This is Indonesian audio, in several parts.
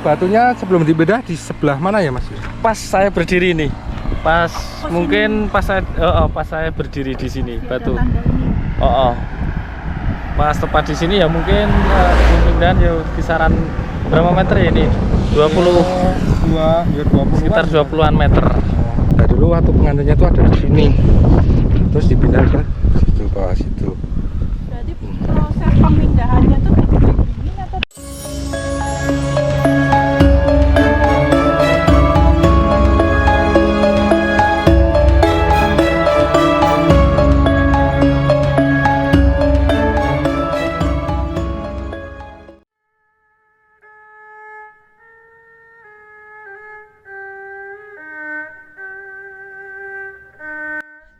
batunya sebelum dibedah di sebelah mana ya Mas? Pas saya berdiri nih. Pas mungkin pas saya berdiri di sini batu. Pas tepat di sini ya mungkin kemudian ya kisaran berapa meter ya ini? 20 sekitar 20-an meter. Nah, dulu waktu pengantinnya itu ada di sini. Terus dipindah ke situ, bawah situ. Berarti proses pemindahannya tuh begini atau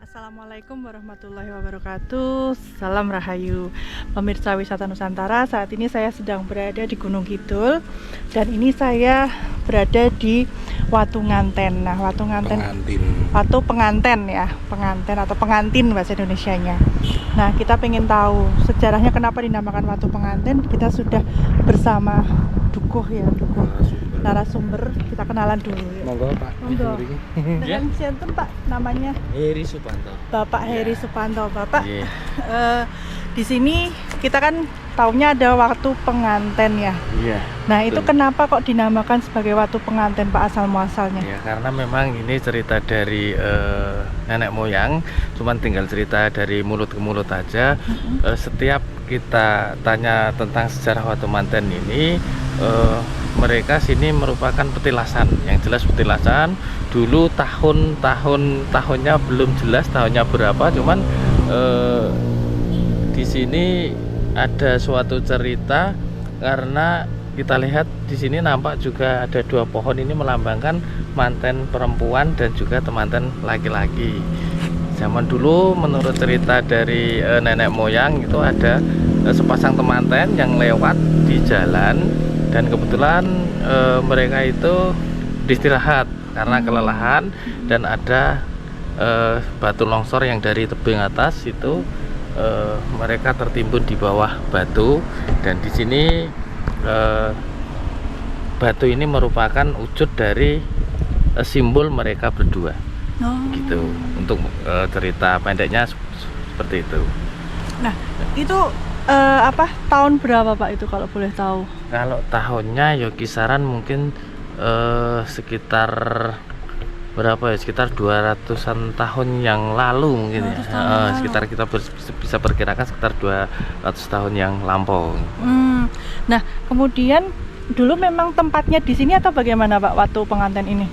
Assalamualaikum warahmatullahi wabarakatuh. Salam Rahayu. Pemirsa Wisata Nusantara, saat ini saya sedang berada di Gunung Kidul. Dan ini saya berada di Watu Nganten. Nah, Watu Nganten, Watu Penganten ya, penganten atau pengantin bahasa Indonesianya. Nah, kita pengen tahu sejarahnya kenapa dinamakan Watu Penganten. Kita sudah bersama Dukuh ya, Dukuh narasumber, kita kenalan dulu ya. Monggo Pak. Monggo. Dengan siapa Pak namanya? Heri Supanto. Bapak Heri Supanto. Bapak, di sini kita kan taunya ada Watu Penganten ya. Iya. Nah, itu kenapa kok dinamakan sebagai Watu Penganten Pak, asal muasalnya? Ya karena memang ini cerita dari nenek moyang, cuman tinggal cerita dari mulut ke mulut aja. Setiap kita tanya tentang sejarah Watu Penganten ini, mereka sini merupakan petilasan, yang jelas petilasan. Dulu tahunnya belum jelas tahunnya berapa, cuman di sini ada suatu cerita karena kita lihat di sini nampak juga ada dua pohon ini melambangkan manten perempuan dan juga temanten laki-laki. Zaman dulu menurut cerita dari nenek moyang itu ada sepasang temanten yang lewat di jalan dan kebetulan mereka itu istirahat karena kelelahan dan ada batu longsor yang dari tebing atas itu mereka tertimbun di bawah batu, dan di sini batu ini merupakan wujud dari simbol mereka berdua. Gitu untuk cerita pendeknya seperti itu. Nah, itu tahun berapa Pak itu kalau boleh tahu? Kalau tahunnya ya kisaran mungkin sekitar berapa ya, sekitar 200-an tahun yang lalu mungkin ya. Sekitar kita bisa perkirakan sekitar 200 tahun yang lampau. Nah, kemudian dulu memang tempatnya di sini atau bagaimana Pak Watu Penganten ini?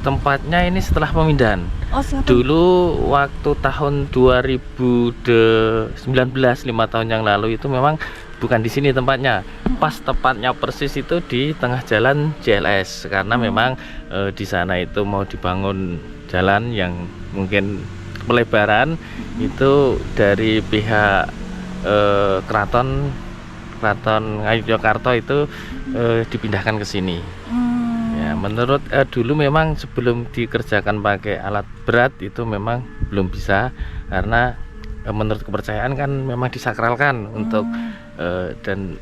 Tempatnya ini setelah pemindahan. Dulu waktu tahun 2019, 5 tahun yang lalu itu memang bukan di sini tempatnya. Pas tepatnya persis itu di tengah jalan JLS karena memang di sana itu mau dibangun jalan yang mungkin pelebaran itu dari pihak keraton Ngayogyakarta itu dipindahkan ke sini. Ya, menurut dulu memang sebelum dikerjakan pakai alat berat itu memang belum bisa karena menurut kepercayaan kan memang disakralkan untuk dan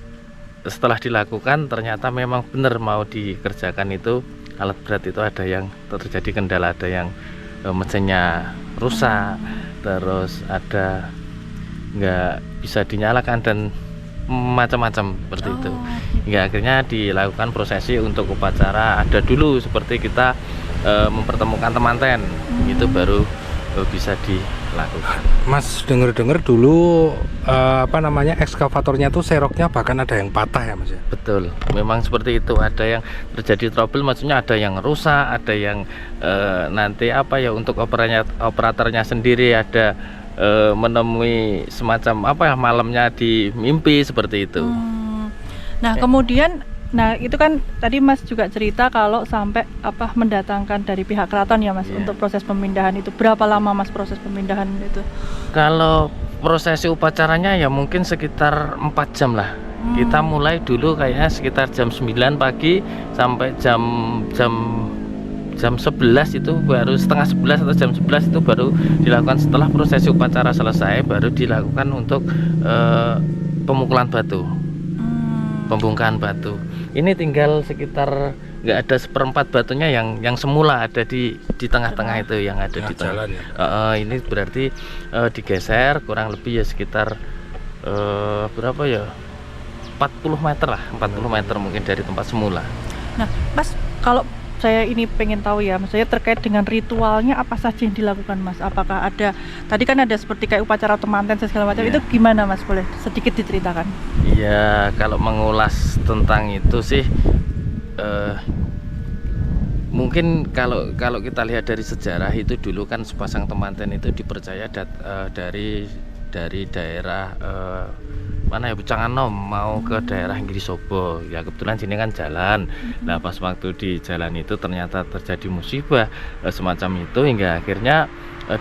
setelah dilakukan ternyata memang benar mau dikerjakan itu alat berat itu ada yang terjadi kendala, ada yang mesinnya rusak, terus ada nggak bisa dinyalakan dan macam-macam seperti itu. Hingga akhirnya dilakukan prosesi untuk upacara ada dulu seperti kita mempertemukan temanten itu baru bisa dilakukan. Mas dengar-dengar dulu ekskavatornya tuh seroknya bahkan ada yang patah ya Mas ya? Betul, memang seperti itu. Ada yang terjadi trouble, maksudnya ada yang rusak, ada yang nanti untuk operatornya sendiri ada menemui semacam malamnya di mimpi seperti itu. Nah, kemudian itu kan tadi Mas juga cerita kalau sampai mendatangkan dari pihak keraton ya Mas untuk proses pemindahan itu. Berapa lama Mas proses pemindahan itu? Kalau prosesi upacaranya ya mungkin sekitar 4 jam lah. Kita mulai dulu kayaknya sekitar jam 9 pagi sampai jam 11 itu baru setengah 11 atau jam 11 itu baru dilakukan. Setelah prosesi upacara selesai baru dilakukan untuk pemukulan batu. pembongkaran batu. Ini tinggal sekitar nggak ada seperempat batunya yang semula ada di tengah-tengah itu yang ada di tengah. Jalan ya. Ini berarti digeser kurang lebih ya sekitar berapa ya? 40 meter lah, 40 meter mungkin dari tempat semula. Nah, Mas, kalau saya ini pengen tahu ya, maksudnya terkait dengan ritualnya apa saja yang dilakukan, Mas? Apakah ada, tadi kan ada seperti kayak upacara temanten segala macam, itu gimana, Mas? Boleh sedikit diceritakan? Iya, kalau mengulas tentang itu sih, mungkin kalau kita lihat dari sejarah itu dulu kan sepasang temanten itu dipercaya dari daerah mana ya Pucanganom mau ke daerah Ngirisobo ya, kebetulan sini kan jalan. Nah pas waktu di jalan itu ternyata terjadi musibah semacam itu, hingga akhirnya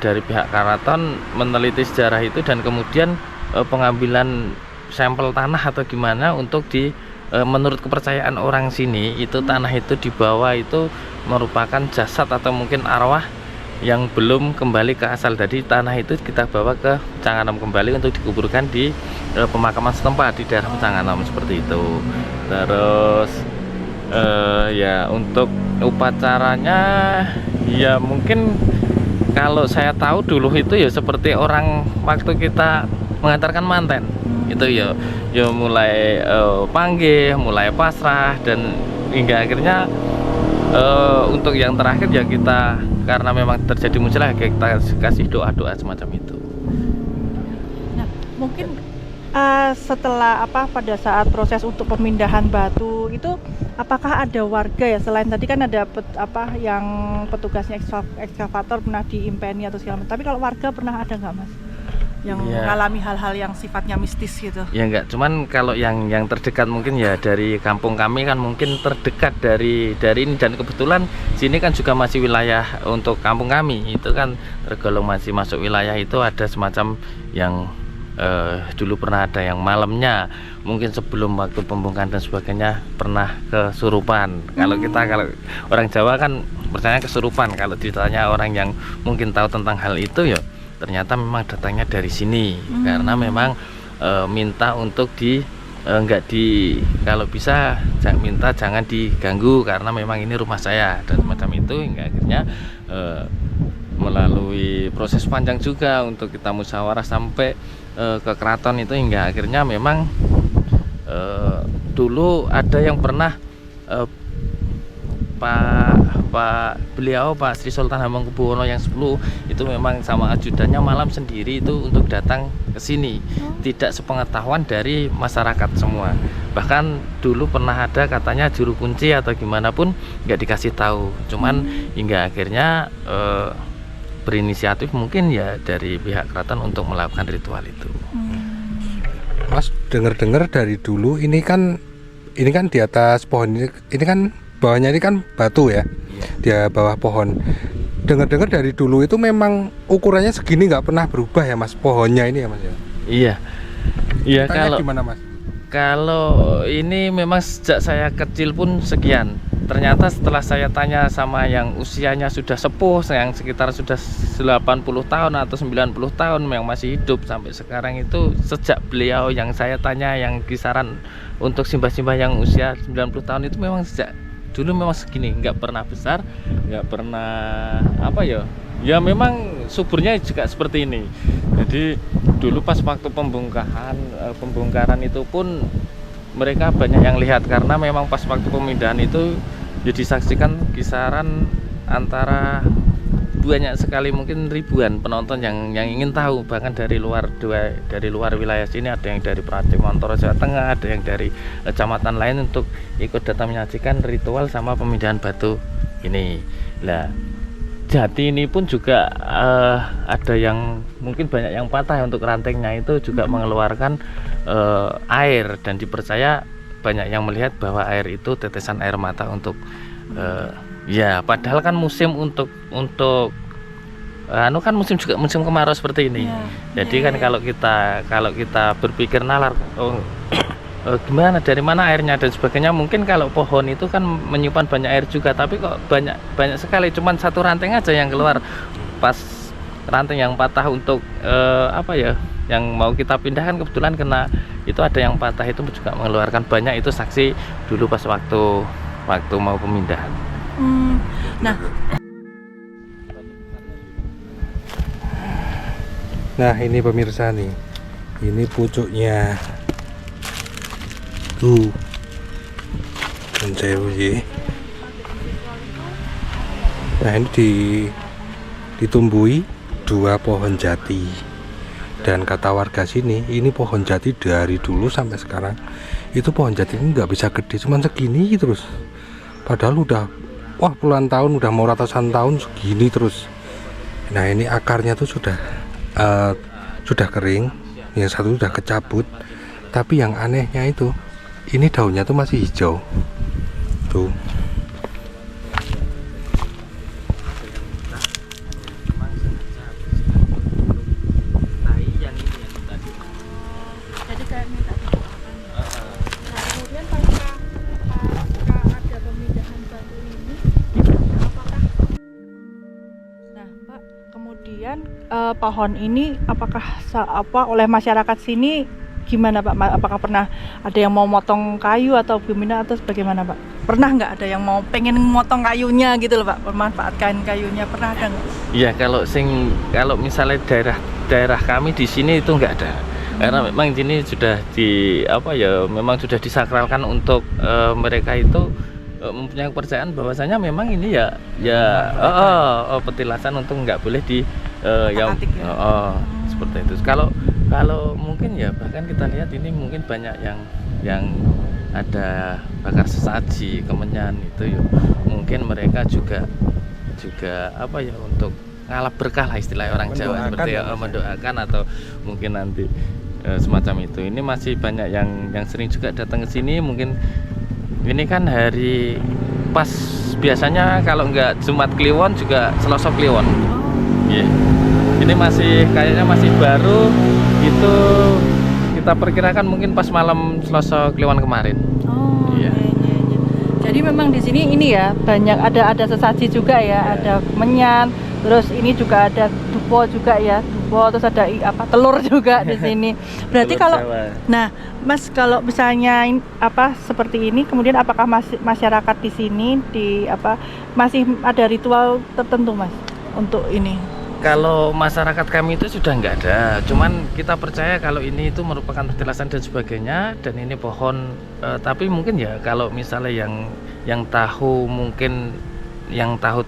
dari pihak karaton meneliti sejarah itu dan kemudian pengambilan sampel tanah atau gimana untuk menurut kepercayaan orang sini itu tanah itu di bawah itu merupakan jasad atau mungkin arwah yang belum kembali ke asal. Jadi tanah itu kita bawa ke Pucanganom kembali untuk dikuburkan di pemakaman setempat di daerah Pucanganom seperti itu. Terus ya untuk upacaranya ya mungkin kalau saya tahu dulu itu ya seperti orang waktu kita mengantarkan manten itu ya mulai panggih, mulai pasrah, dan hingga akhirnya untuk yang terakhir ya kita karena memang terjadi musibah kita kasih doa-doa semacam itu. Nah, mungkin setelah pada saat proses untuk pemindahan batu itu apakah ada warga ya, selain tadi kan ada yang petugasnya ekskavator pernah diimpeni atau segala macam, tapi kalau warga pernah ada nggak, Mas, yang mengalami hal-hal yang sifatnya mistis gitu? Ya enggak, cuman kalau yang terdekat mungkin ya dari kampung kami kan mungkin terdekat dari ini, dan kebetulan sini kan juga masih wilayah untuk kampung kami itu kan tergolong masih masuk wilayah itu, ada semacam yang dulu pernah ada yang malamnya mungkin sebelum waktu pembongkaran dan sebagainya pernah kesurupan. Kalau orang Jawa kan percaya kesurupan, kalau ditanya orang yang mungkin tahu tentang hal itu ya ternyata memang datangnya dari sini karena memang minta untuk kalau bisa minta jangan diganggu karena memang ini rumah saya dan semacam itu, hingga akhirnya melalui proses panjang juga untuk kita musyawarah sampai ke keraton itu, hingga akhirnya memang dulu ada yang pernah Pak Sri Sultan Hamengkubuwono yang 10 itu memang sama ajudannya malam sendiri itu untuk datang ke sini, tidak sepengetahuan dari masyarakat semua. Bahkan dulu pernah ada katanya juru kunci atau gimana pun nggak dikasih tahu, cuman hingga akhirnya berinisiatif mungkin ya dari pihak keraton untuk melakukan ritual itu. Mas, dengar-dengar dari dulu ini kan di atas pohon ini kan bawahnya ini kan batu ya, di bawah pohon. Dengar-dengar dari dulu itu memang ukurannya segini, nggak pernah berubah ya, Mas, pohonnya ini ya, Mas ya? Iya. Tanya gimana, Mas? Kalau ini memang sejak saya kecil pun sekian. Ternyata setelah saya tanya sama yang usianya sudah sepuh, yang sekitar sudah 80 tahun atau 90 tahun yang masih hidup sampai sekarang itu, sejak beliau yang saya tanya yang kisaran untuk simbah-simbah yang usia 90 tahun itu memang sejak dulu memang segini, nggak pernah besar, nggak pernah ya memang suburnya juga seperti ini. Jadi dulu pas waktu pembongkaran itu pun mereka banyak yang lihat, karena memang pas waktu pemindahan itu ya disaksikan kisaran antara banyak sekali, mungkin ribuan penonton yang ingin tahu, bahkan dari luar wilayah sini, ada yang dari Pratimontoro Jawa Tengah, ada yang dari kecamatan lain untuk ikut datang menyaksikan ritual sama pemindahan batu ini. Lah jati ini pun juga ada yang mungkin banyak yang patah untuk rantengnya itu juga mengeluarkan air, dan dipercaya banyak yang melihat bahwa air itu tetesan air mata untuk ya padahal kan musim untuk kan musim kemarau seperti ini. Jadi kan kalau kita berpikir nalar gimana, dari mana airnya dan sebagainya, mungkin kalau pohon itu kan menyimpan banyak air juga, tapi kok banyak sekali, cuman satu ranting aja yang keluar. Pas ranting yang patah untuk yang mau kita pindahkan kebetulan kena itu ada yang patah, itu juga mengeluarkan banyak, itu saksi dulu pas waktu mau pemindahan. Nah ini pemirsa nih, ini pucuknya tuh, nah ini ditumbuhi 2 pohon jati, dan kata warga sini ini pohon jati dari dulu sampai sekarang itu pohon jati ini nggak bisa gede, cuman segini terus, padahal udah puluhan tahun, udah mau ratusan tahun segini terus. Nah ini akarnya tuh sudah kering, yang satu sudah kecabut, tapi yang anehnya itu ini daunnya tuh masih hijau tuh. Jadi kayak minta didoakan. Nah, kemudian pasca ada pemindahan batu ini, apakah? Nah, Pak, kemudian pohon ini apakah oleh masyarakat sini gimana Pak? Apakah pernah ada yang mau motong kayu atau gimana atau bagaimana Pak? Pernah nggak ada yang mau pengen motong kayunya gitu loh Pak, memanfaatkan kayunya, pernah ada nggak? Iya, kalau misalnya daerah kami di sini itu nggak ada, karena memang ini sudah memang sudah disakralkan untuk mereka itu mempunyai kepercayaan bahwasanya memang ini petilasan untuk nggak boleh seperti itu. Kalau mungkin ya bahkan kita lihat ini mungkin banyak yang ada bakar sesaji kemenyan itu ya, mungkin mereka juga untuk ngalap berkah lah istilahnya orang Jawa, seperti mendoakan atau mungkin nanti semacam itu. Ini masih banyak yang sering juga datang ke sini. Mungkin ini kan hari pas, biasanya kalau nggak Jumat Kliwon juga Selasa Kliwon. Ini kayaknya masih baru, itu kita perkirakan mungkin pas malam Selasa Kliwon kemarin. Iya. Jadi memang di sini ini ya banyak ada sesaji juga ya, ada kemenyan, terus ini juga ada dupo juga ya, terus ada telur juga di sini. Berarti kalau Jawa. Nah, Mas, kalau misalnya seperti ini, kemudian apakah masyarakat di sini masih ada ritual tertentu Mas untuk ini? Kalau masyarakat kami itu sudah nggak ada, cuman kita percaya kalau ini itu merupakan petilasan dan sebagainya, dan ini pohon. Tapi mungkin ya kalau misalnya yang tahu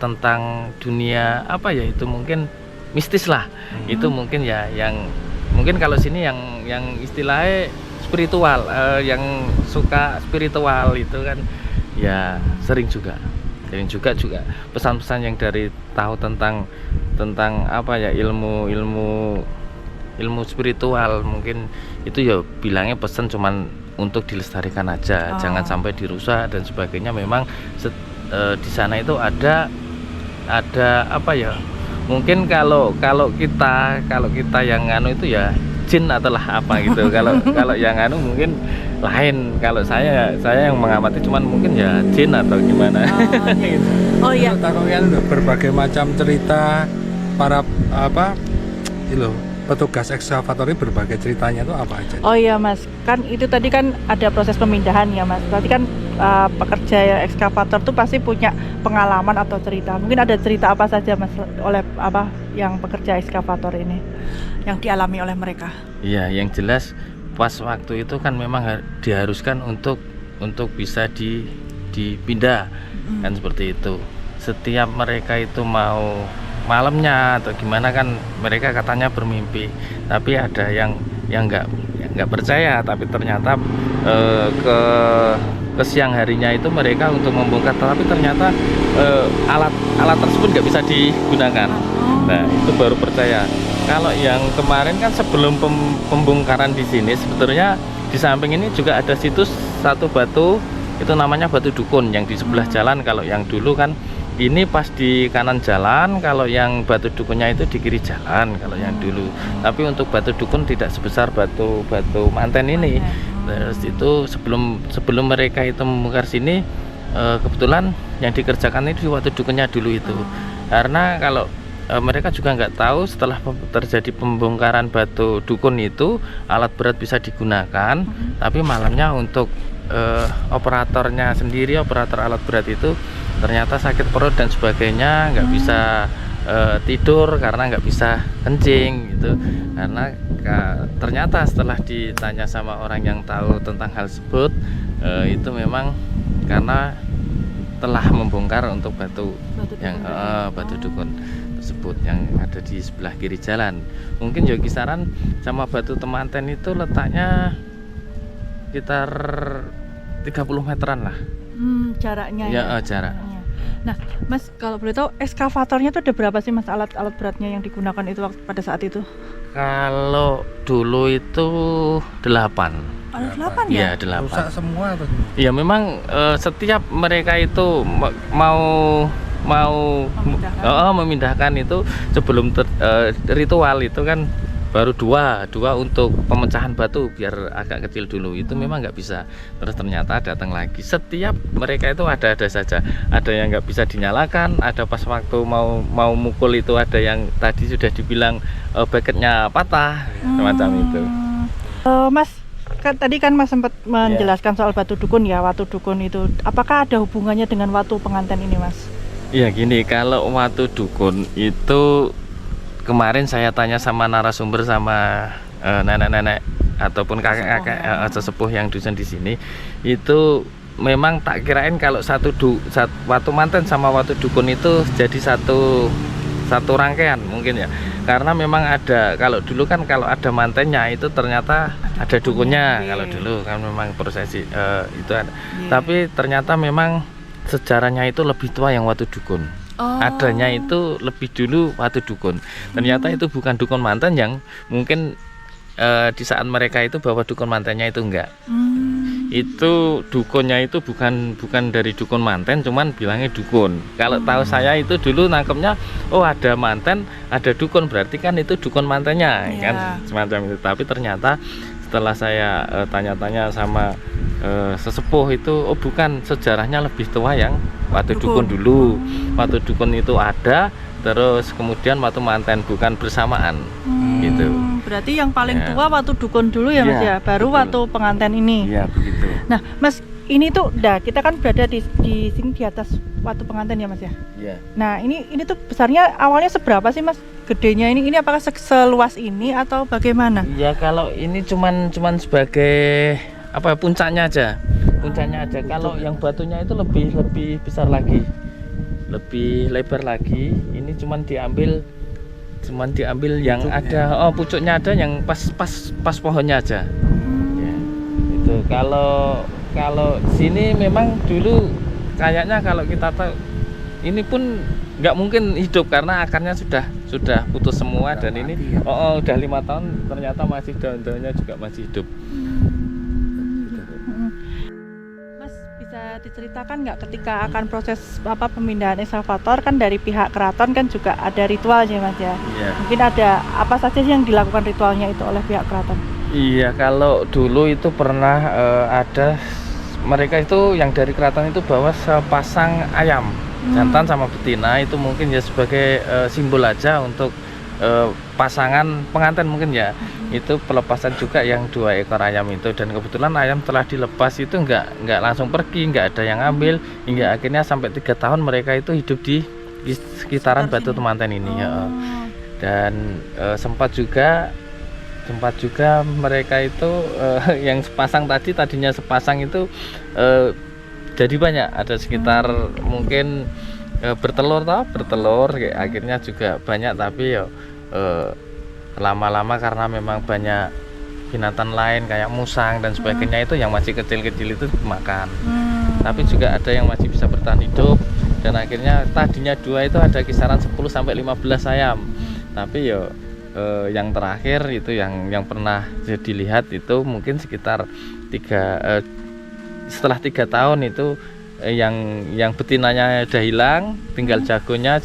tentang dunia itu mungkin mistis lah. Itu mungkin ya mungkin kalau sini yang istilahnya spiritual, yang suka spiritual itu kan ya sering juga pesan-pesan yang dari tahu tentang ilmu spiritual, mungkin itu ya bilangnya pesan cuman untuk dilestarikan aja, jangan sampai dirusak dan sebagainya. Memang di sana itu ada mungkin kalau kita yang nganu itu ya jin atalah apa gitu. kalau yang nganu mungkin lain. Kalau saya yang mengamati cuman mungkin ya jin atau gimana. Oh iya. Takutnya udah berbagai macam cerita para petugas ekskavator ini, berbagai ceritanya itu apa aja? Oh iya Mas, kan itu tadi kan ada proses pemindahan ya Mas. Berarti kan pekerja ekskavator tuh pasti punya pengalaman atau cerita. Mungkin ada cerita apa saja Mas oleh yang pekerja ekskavator ini yang dialami oleh mereka? Iya, yang jelas pas waktu itu kan memang diharuskan untuk bisa dipindah kan seperti itu. Setiap mereka itu mau malamnya atau gimana kan mereka katanya bermimpi, tapi ada yang nggak percaya, tapi ternyata ke siang harinya itu mereka untuk membongkar, tapi ternyata alat tersebut nggak bisa digunakan. Nah itu baru percaya. Kalau yang kemarin kan sebelum pembongkaran di sini, sebetulnya di samping ini juga ada situs satu batu, itu namanya Batu Dukun yang di sebelah jalan. Kalau yang dulu kan ini pas di kanan jalan, kalau yang Batu Dukunnya itu di kiri jalan kalau yang dulu. Tapi untuk Batu Dukun tidak sebesar batu manten ini. Terus itu sebelum mereka itu membongkar sini, kebetulan yang dikerjakan itu Batu Dukunnya dulu itu. Karena mereka juga nggak tahu setelah terjadi pembongkaran batu dukun itu alat berat bisa digunakan, tapi malamnya untuk operatornya sendiri, operator alat berat itu ternyata sakit perut dan sebagainya, nggak bisa tidur karena nggak bisa kencing gitu. Karena ternyata setelah ditanya sama orang yang tahu tentang hal tersebut, itu memang karena telah membongkar untuk batu dukun tersebut yang ada di sebelah kiri jalan. Mungkin ya kisaran sama batu temanten itu letaknya sekitar 30 meteran lah. Jaraknya ya. Jarak. Nah, Mas, kalau boleh tahu ekskavatornya itu ada berapa sih, Mas, alat-alat beratnya yang digunakan itu pada saat itu? Kalau dulu itu 8. Ada 8 ya? Iya, 8. Rusak semua tuh. Ya memang setiap mereka itu mau memindahkan itu sebelum ritual itu kan baru dua untuk pemecahan batu biar agak kecil dulu, itu memang nggak bisa. Terus ternyata datang lagi, setiap mereka itu ada saja, ada yang nggak bisa dinyalakan, ada pas waktu mau mukul itu ada yang tadi sudah dibilang bucketnya patah, semacam itu. Mas, tadi kan Mas sempat menjelaskan soal batu dukun ya, watu dukun itu apakah ada hubungannya dengan watu pengantin ini, Mas? Iya gini, kalau watu dukun itu kemarin saya tanya sama narasumber, sama nenek-nenek ataupun kakek-kakek sesepuh yang dusun di sini, itu memang tak kirain kalau watu manten sama watu dukun itu jadi satu rangkaian mungkin ya. Karena memang ada, kalau dulu kan kalau ada mantennya itu ternyata ada dukunnya. Kalau dulu kan memang prosesi itu ada. Tapi ternyata memang sejarahnya itu lebih tua yang watu dukun. Adanya itu lebih dulu watu dukun. Ternyata itu bukan dukun manten yang mungkin di saat mereka itu bahwa dukun mantennya itu enggak. Itu dukunnya itu bukan dari dukun manten, cuman bilangnya dukun. Kalau tahu saya itu dulu nangkepnya, oh ada manten, ada dukun, berarti kan itu dukun mantennya, kan semacam itu. Tapi ternyata setelah saya tanya-tanya sama sesepuh itu, oh bukan, sejarahnya lebih tua yang watu dukun dulu. Watu dukun itu ada, terus kemudian watu manten, bukan bersamaan gitu. Berarti yang paling tua watu dukun dulu ya, Mas ya, baru betul. Watu pengantin ini. Iya begitu. Nah, Mas, ini tuh kita kan berada di sini di atas watu pengantin ya, Mas ya. Iya. Nah, ini tuh besarnya awalnya seberapa sih, Mas? Gedenya ini apakah seluas ini atau bagaimana? Ya kalau ini cuman sebagai apa, puncaknya aja. Kalau yang batunya itu lebih besar lagi, lebih lebar lagi. Ini cuman diambil yang pucuknya. Ada pucuknya ada yang pas pohonnya aja. Ya, itu kalau sini memang dulu kayaknya kalau kita tahu ini pun nggak mungkin hidup karena akarnya sudah putus semua, dan ini udah 5 tahun ternyata masih daun-daunnya juga masih hidup. Bisa diceritakan nggak ketika akan proses pemindahan ekskavator, kan dari pihak keraton kan juga ada ritualnya, Mas ya? Iya. Mungkin ada apa saja sih yang dilakukan ritualnya itu oleh pihak keraton? Iya, kalau dulu itu pernah ada mereka itu yang dari keraton itu bawa sepasang ayam jantan sama betina, itu mungkin ya sebagai simbol aja untuk pasangan pengantin mungkin ya. Itu pelepasan juga yang 2 ekor ayam itu, dan kebetulan ayam telah dilepas itu nggak langsung pergi, nggak ada yang ambil, hingga akhirnya sampai 3 tahun mereka itu hidup di sekitaran batu temanten ini. Dan sempat juga mereka itu yang tadinya sepasang itu jadi banyak, ada sekitar mungkin bertelur kayak akhirnya juga banyak, tapi lama-lama karena memang banyak binatang lain kayak musang dan sebagainya itu yang masih kecil-kecil itu dimakan. Tapi juga ada yang masih bisa bertahan hidup, dan akhirnya tadinya 2 itu ada kisaran 10 sampai 15 ayam. Tapi yang terakhir itu yang pernah dilihat itu mungkin sekitar setelah 3 tahun itu yang betinanya udah hilang, tinggal jagonya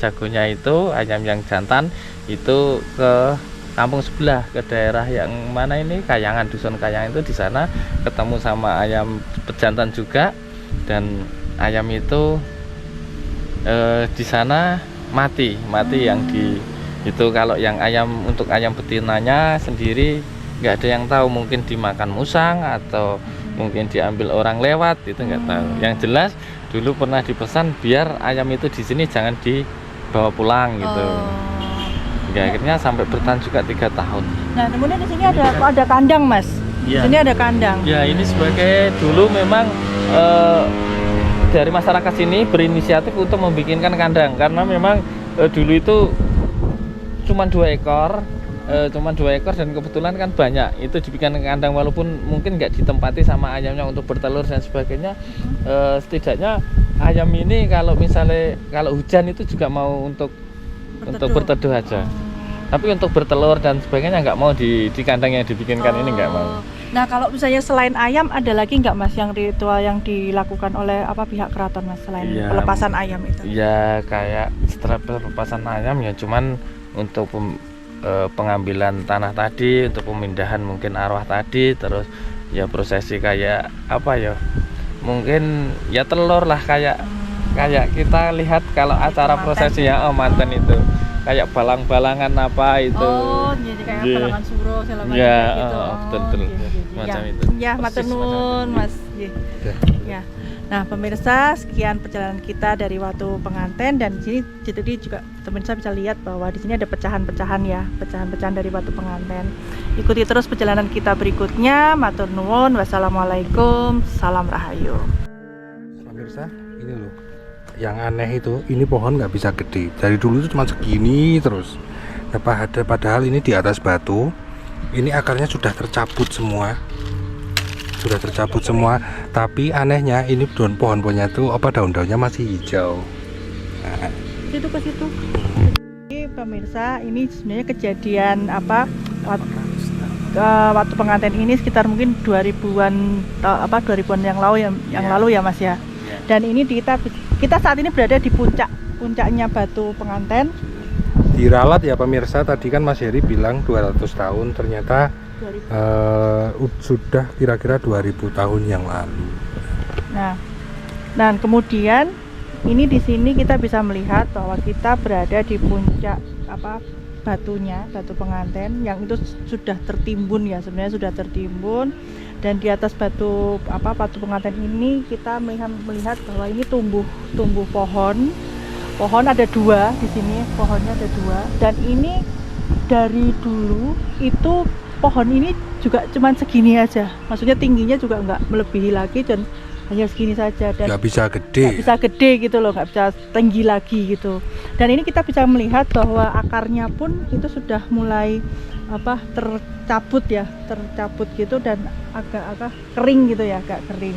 itu ayam yang jantan itu ke kampung sebelah, ke daerah yang mana ini, Kayangan, dusun Kayangan itu. Di sana ketemu sama ayam pejantan juga, dan ayam itu di sana mati yang Itu kalau yang ayam, untuk ayam betinanya sendiri nggak ada yang tahu, mungkin dimakan musang atau mungkin diambil orang lewat, itu nggak tahu. Yang jelas dulu pernah dipesan biar ayam itu di sini jangan dibawa pulang gitu. Ya, akhirnya sampai bertahan juga 3 tahun. Nah, kemudian di sini ada kandang, Mas. Ya. Di sini ada kandang. Ya, ini sebagai dulu memang dari masyarakat sini berinisiatif untuk membikinkan kandang, karena memang dulu itu cuma 2 ekor, dan kebetulan kan banyak itu dibikin kandang, walaupun mungkin nggak ditempati sama ayamnya untuk bertelur dan sebagainya. Setidaknya ayam ini kalau misalnya kalau hujan itu juga mau untuk berteduh aja. Tapi untuk bertelur dan sebagainya nggak mau di kandang yang dibikinkan ini nggak mau. Nah, kalau misalnya selain ayam ada lagi nggak, Mas, yang ritual yang dilakukan oleh pihak keraton, Mas, selain pelepasan ayam itu? Ya, kayak setelah pelepasan ayam ya cuman untuk pengambilan tanah tadi, untuk pemindahan mungkin arwah tadi, terus ya prosesi kayak apa ya, mungkin ya telur lah, kayak kita lihat kalau acara prosesi ya manten itu kayak balang-balangan apa itu. Oh, jadi kayak balangan suro segala macam gitu. Betul. Macam itu. Ya, matur nuwun, Mas. Ya. Nah, pemirsa, sekian perjalanan kita dari Watu Penganten, dan di sini jadi juga pemirsa bisa lihat bahwa di sini ada pecahan-pecahan ya, pecahan-pecahan dari Watu Penganten. Ikuti terus perjalanan kita berikutnya. Matur nuwun. Wassalamualaikum. Salam Rahayu. Pemirsa, ini loh. Yang aneh itu, ini pohon nggak bisa gede. Dari dulu itu cuma segini terus. Nah, padahal ini di atas batu. Ini akarnya sudah tercabut semua. Tapi anehnya ini pohon-pohonnya tuh daun-daunnya masih hijau. Nah. Situ ke situ. Ini pemirsa, ini sebenarnya kejadian Watu Penganten ini sekitar mungkin 2000-an yang lalu ya, Mas ya. Dan ini kita saat ini berada di puncaknya Batu Penganten. Diralat ya pemirsa, tadi kan Mas Heri bilang 200 tahun, ternyata sudah kira-kira 2000 tahun yang lalu. Nah, dan kemudian ini di sini kita bisa melihat bahwa kita berada di puncak batunya, Batu Penganten, yang itu sudah tertimbun ya, sebenarnya sudah tertimbun. Dan di atas Batu Penganten ini kita melihat bahwa ini tumbuh pohon ada 2 di sini, pohonnya ada 2, dan ini dari dulu itu pohon ini juga cuman segini aja, maksudnya tingginya juga nggak melebihi lagi dan hanya segini saja, dan nggak bisa gede gitu loh, nggak bisa tinggi lagi gitu. Dan ini kita bisa melihat bahwa akarnya pun itu sudah mulai tercabut gitu, dan agak kering gitu ya, agak kering.